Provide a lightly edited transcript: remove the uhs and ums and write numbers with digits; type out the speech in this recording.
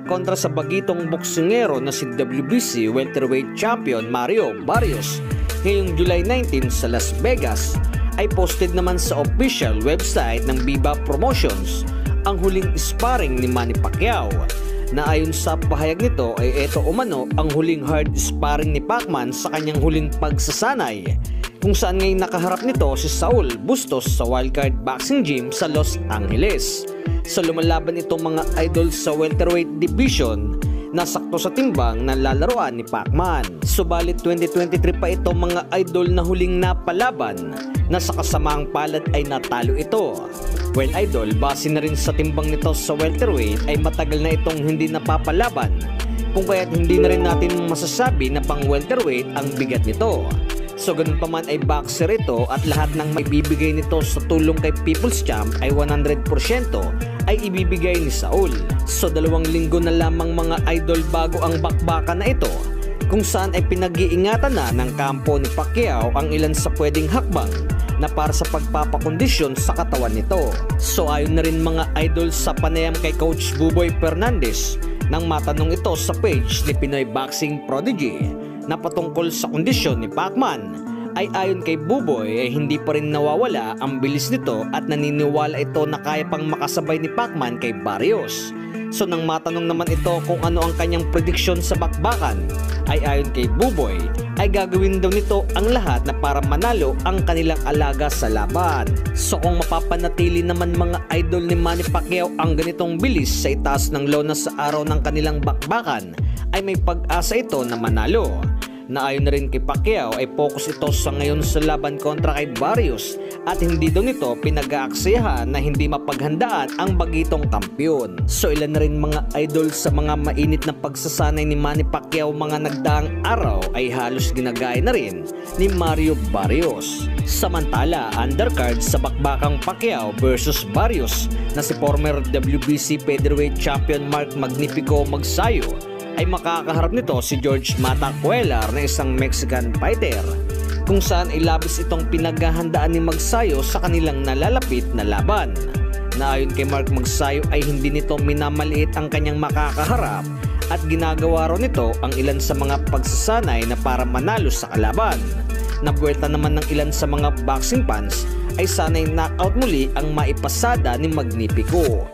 kontra sa bagitong boksingero na si WBC welterweight champion Mario Barrios ngayong July 19 sa Las Vegas, ay posted naman sa official website ng Viva Promotions ang huling sparring ni Manny Pacquiao, na ayon sa pahayag nito ay ito umano ang huling hard sparring ni Pacman sa kanyang huling pagsasanay, kung saan ngayon nakaharap nito si Saul Bustos sa Wildcard Boxing Gym sa Los Angeles. So lumalaban itong mga idol sa welterweight division na sakto sa timbang na lalaroan ni Pacman. Subalit 2023 pa itong mga idol na huling napalaban na sa kasamaang palad ay natalo ito. Well idol, base na rin sa timbang nito sa welterweight ay matagal na itong hindi napapalaban, kung kaya't hindi na rin natin masasabi na pang welterweight ang bigat nito. So ganun pa man ay boxer ito at lahat ng may bibigay nito sa tulong kay People's Champ ay 100% ay ibibigay ni Saul. So 2 linggo na lamang mga idol bago ang bakbakan na ito, kung saan ay pinag-iingatan na ng kampo ni Pacquiao ang ilan sa pwedeng hakbang na para sa pagpapakondisyon sa katawan nito. So ayon na rin mga idol sa panayam kay Coach Buboy Fernandez nang matanong ito sa page ni Pinoy Boxing Prodigy na patungkol sa kondisyon ni Pacman, ay ayon kay Buboy ay hindi pa rin nawawala ang bilis nito at naniniwala ito na kaya pang makasabay ni Pacman kay Barrios. So nang matanong naman ito kung ano ang kanyang prediksyon sa bakbakan, ay ayon kay Buboy ay gagawin daw nito ang lahat na para manalo ang kanilang alaga sa laban. So kung mapapanatili naman mga idol ni Manny Pacquiao ang ganitong bilis sa itaas ng lona sa araw ng kanilang bakbakan, ay may pag-asa ito na manalo. Na ayon na rin kay Pacquiao ay focus ito sa ngayon sa laban kontra kay Barrios at hindi daw nito pinag-aaksiyahan na hindi mapaghandaan ang bagitong kampiyon. So ilan na rin mga idol sa mga mainit na pagsasanay ni Manny Pacquiao mga nagdaang araw ay halos ginagaya na rin ni Mario Barrios. Samantala, undercard sa bakbakang Pacquiao versus Barrios na si former WBC featherweight champion Mark Magnifico Magsayo ay makakaharap nito si George Mata Cuellar na isang Mexican fighter, kung saan ilabis itong pinaghahandaan ni Magsayo sa kanilang nalalapit na laban. Na ayon kay Mark Magsayo ay hindi nito minamaliit ang kanyang makakaharap at ginagawa raw nito ang ilan sa mga pagsasanay na para manalo sa kalaban. Nabuelta naman ng ilan sa mga boxing fans ay sanay knockout muli ang maipasada ni Magnifico.